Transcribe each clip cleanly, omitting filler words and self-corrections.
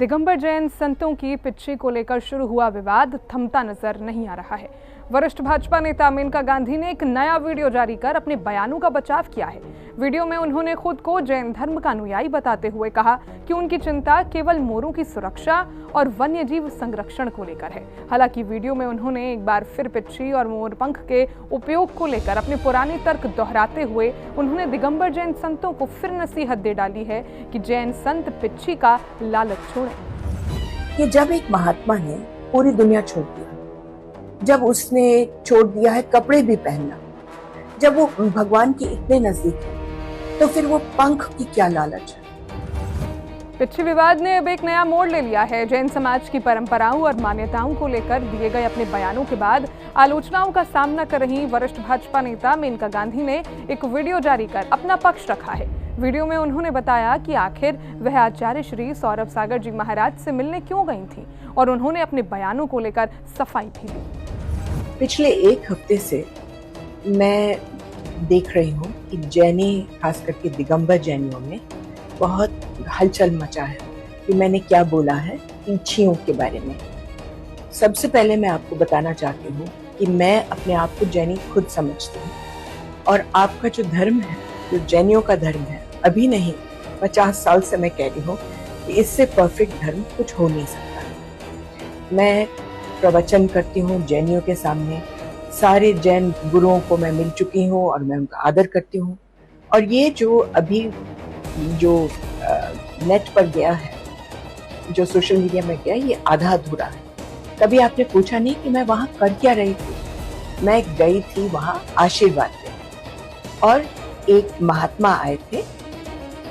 दिगंबर जैन संतों की पिच्ची को लेकर शुरू हुआ विवाद थमता नजर नहीं आ रहा है। वरिष्ठ भाजपा नेता मेनका गांधी ने एक नया वीडियो जारी कर अपने बयानों का बचाव किया है। वीडियो में उन्होंने खुद को जैन धर्म का अनुयायी बताते हुए कहा कि उनकी चिंता केवल मोरों की सुरक्षा और वन्यजीव संरक्षण को लेकर है। हालांकि वीडियो में उन्होंने एक बार फिर पिच्ची और मोरपंख के उपयोग को लेकर अपने पुराने तर्क दोहराते हुए उन्होंने दिगंबर जैन संतों को फिर नसीहत दे डाली है कि जैन संत पिच्ची का लालच छोड़ें। कि जब एक महात्मा ने पूरी दुनिया छोड़ दिया, जब उसने छोड़ दिया है कपड़े भी पहनना, जब वो भगवान के इतने नजदीक है, तो फिर वो पंख की क्या लालच है। पिच्ची विवाद ने अब एक नया मोड़ ले लिया है। जैन समाज की परंपराओं और मान्यताओं को लेकर दिए गए अपने बयानों के बाद आलोचनाओं का सामना कर रही वरिष्ठ भाजपा नेता मेनका गांधी ने एक वीडियो जारी कर अपना पक्ष रखा है। वीडियो में उन्होंने बताया कि आखिर वह आचार्य श्री सौरभ सागर जी महाराज से मिलने क्यों गई थी और उन्होंने अपने बयानों को लेकर सफाई भी दी। पिछले एक हफ्ते से मैं देख रही हूँ कि जैनी, खास करके दिगंबर जैनियों में बहुत हलचल मचा है कि मैंने क्या बोला है पिच्चियों के बारे में। सबसे पहले मैं आपको बताना चाहती हूँ कि मैं अपने आप को जैनी खुद समझती हूँ और आपका जो धर्म है, जो जैनियों का धर्म है, अभी नहीं 50 साल से मैं कह रही हूँ कि इससे परफेक्ट धर्म कुछ हो नहीं सकता। मैं प्रवचन करती हूँ जैनियों के सामने, सारे जैन गुरुओं को मैं मिल चुकी हूँ और मैं उनका आदर करती हूँ। और ये जो अभी जो नेट पर गया है, जो सोशल मीडिया में गया, ये आधा अधूरा है। कभी आपने पूछा नहीं कि मैं वहाँ कर क्या रही थी। मैं गई थी वहाँ आशीर्वाद लेने और एक महात्मा आए थे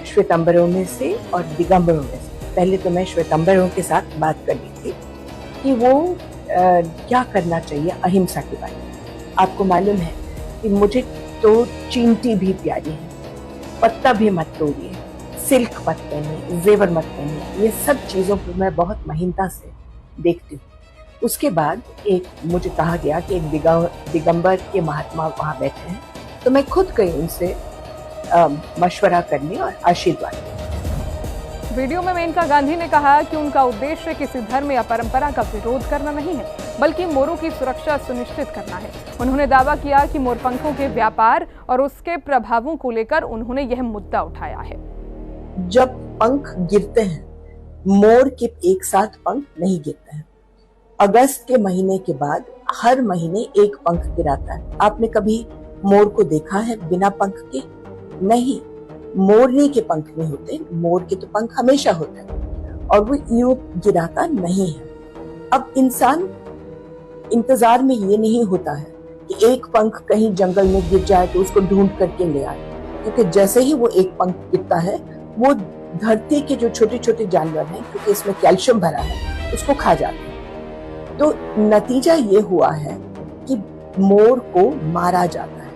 श्वेतांबरों में से और दिगंबरों में से। पहले तो मैं श्वेतांबरों के साथ बात कर रही थी कि वो क्या करना चाहिए अहिंसा के बारे में। आपको मालूम है कि मुझे तो चींटी भी प्यारी है, पत्ता भी मत तोड़िए, सिल्क मत पहनिए, जेवर मत पहनिए, ये सब चीज़ों को मैं बहुत महीनता से देखती हूँ। उसके बाद एक मुझे कहा गया कि एक दिगंबर के महात्मा वहाँ बैठे हैं, तो मैं खुद गई उनसे मशवरा करने और आशीर्वाद लेने। वीडियो में मेनका गांधी ने कहा कि उनका उद्देश्य किसी धर्म या परंपरा का विरोध करना नहीं है, बल्कि मोरों की सुरक्षा सुनिश्चित करना है। उन्होंने दावा किया कि मोरपंखों के व्यापार और उसके प्रभावों को लेकर उन्होंने यह मुद्दा उठाया है। जब पंख गिरते हैं, मोर के एक साथ पंख नहीं गिरते हैं। अगस्त के महीने के बाद हर महीने एक पंख गिराता है। आपने कभी मोर को देखा है बिना पंख के? नहीं, मोरनी के पंख नहीं होते, मोर के तो पंख हमेशा होते हैं और वो यूं गिराता नहीं है। अब इंसान इंतजार में ये नहीं होता है कि एक पंख कहीं जंगल में गिर जाए तो उसको ढूंढ करके ले आए, क्योंकि जैसे ही वो एक पंख गिरता है वो धरती के जो छोटे छोटे जानवर हैं, क्योंकि इसमें कैल्शियम भरा है, उसको खा जाते हैं। तो नतीजा ये हुआ है कि मोर को मारा जाता है।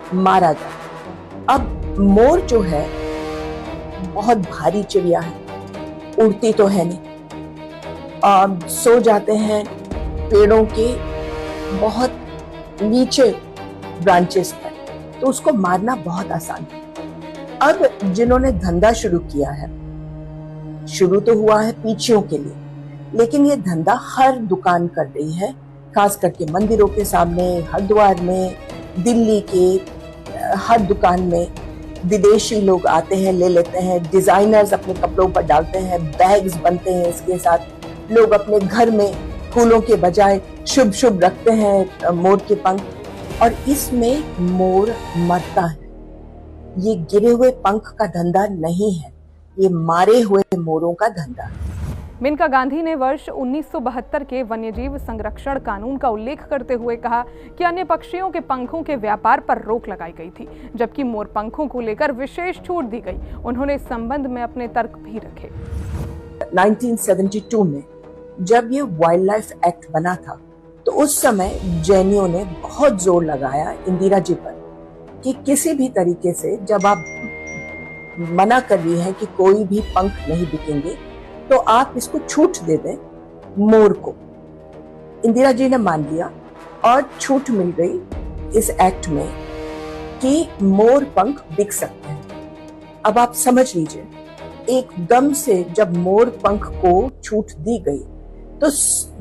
अब मोर जो है बहुत भारी चिड़िया है, उड़ती तो है नहीं, सो जाते हैं पेड़ों के बहुत नीचे ब्रांचेस पर, तो उसको मारना बहुत आसान है। अब जिन्होंने धंधा शुरू किया है, शुरू तो हुआ है पीछियों के लिए, लेकिन ये धंधा हर दुकान कर रही है, खास करके मंदिरों के सामने, हरिद्वार में, दिल्ली के हर दुकान में विदेशी लोग आते हैं, ले लेते हैं, डिजाइनर्स अपने कपड़ों पर डालते हैं, बैग्स बनते हैं इसके साथ। लोग अपने घर में फूलों के बजाय शुभ शुभ रखते हैं मोर के पंख, और इसमें मोर मरता है। ये गिरे हुए पंख का धंधा नहीं है, ये मारे हुए मोरों का धंधा है। मेनका गांधी ने वर्ष 1972 के वन्यजीव संरक्षण कानून का उल्लेख करते हुए कहा कि अन्य पक्षियों के पंखों के व्यापार पर रोक लगाई गई थी, जबकि मोर पंखों को लेकर विशेष छूट दी गई। उन्होंने इस संबंध में अपने तर्क भी रखे। 1972 में जब ये वाइल्ड लाइफ एक्ट बना था, तो उस समय जैनियों ने बहुत जोर लगाया इंदिरा जी पर कि किसी भी तरीके से जब आप मना कर रही हैं कि कोई भी पंख नहीं बिकेंगे, तो आप इसको छूट दे दें मोर को। इंदिरा जी ने मान लिया और छूट मिल गई इस एक्ट में कि मोर पंख बिक सकते हैं। अब आप समझ लीजिए एकदम से जब मोर पंख को छूट दी गई तो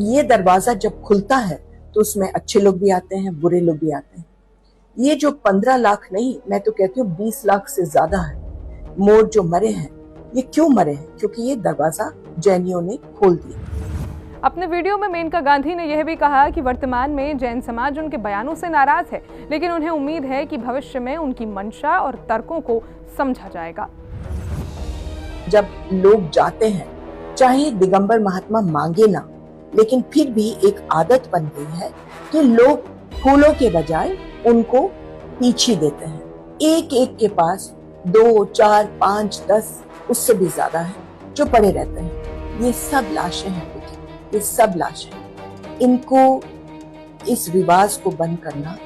ये दरवाजा जब खुलता है तो उसमें अच्छे लोग भी आते हैं, बुरे लोग भी आते हैं। ये जो 15 लाख नहीं, मैं तो कहती हूँ 20 लाख से ज्यादा है मोर जो मरे हैं। ये क्यों मरे हैं? क्योंकि ये दरवाजा जैनियों ने खोल दिया। अपने वीडियो में मेनका गांधी ने यह भी कहा कि वर्तमान में जैन समाज उनके बयानों से नाराज है, लेकिन उन्हें उम्मीद है कि भविष्य में उनकी मंशा और तर्कों को समझा जाएगा। जब लोग जाते हैं, चाहे दिगंबर महात्मा मांगे ना, लेकिन फिर भी एक आदत बन गई है कि लोग फूलों के बजाय उनको पीछे देते हैं। एक एक के पास 2, 4, 5, 10 उससे भी ज्यादा है जो पड़े रहते हैं। ये सब लाशें हैं बेटी, ये सब लाशें। इनको, इस रिवाज को बंद करना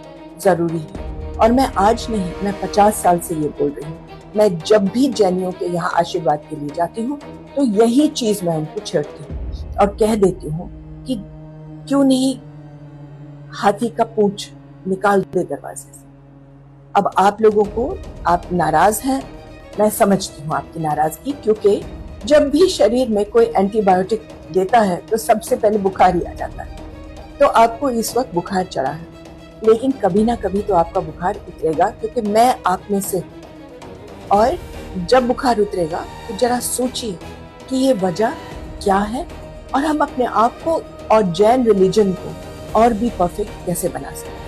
जरूरी है। और मैं आज नहीं, मैं 50 साल से ये बोल रही हूँ। मैं जब भी जैनियों के यहाँ आशीर्वाद के लिए जाती हूँ तो यही चीज मैं उनको छेड़ती हूँ और कह देती हूँ कि क्यों नहीं हाथी का पूंछ निकाल दे दरवाजे से। अब आप लोगों को, आप नाराज हैं, मैं समझती हूँ आपकी नाराजगी, क्योंकि जब भी शरीर में कोई एंटीबायोटिक देता है तो सबसे पहले बुखार ही आ जाता है। तो आपको इस वक्त बुखार चढ़ा है, लेकिन कभी ना कभी तो आपका बुखार उतरेगा, क्योंकि मैं आप में से। और जब बुखार उतरेगा तो जरा सोचिए कि ये वजह क्या है और हम अपने आप को और जैन रिलीजन को और भी परफेक्ट कैसे बना सकते हैं।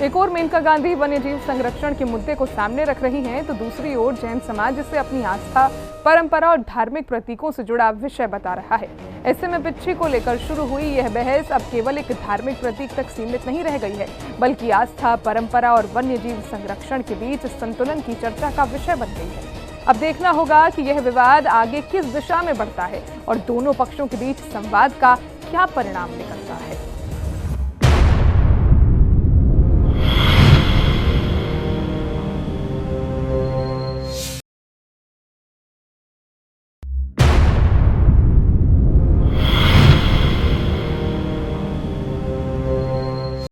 एक और मेनका गांधी वन्यजीव संरक्षण के मुद्दे को सामने रख रही हैं, तो दूसरी ओर जैन समाज इसे अपनी आस्था, परंपरा और धार्मिक प्रतीकों से जुड़ा विषय बता रहा है। ऐसे में पिच्छी को लेकर शुरू हुई यह बहस अब केवल एक धार्मिक प्रतीक तक सीमित नहीं रह गई है, बल्कि आस्था, परंपरा और वन्यजीव संरक्षण के बीच संतुलन की चर्चा का विषय बन गई है। अब देखना होगा कि यह विवाद आगे किस दिशा में बढ़ता है और दोनों पक्षों के बीच संवाद का क्या परिणाम निकलता है।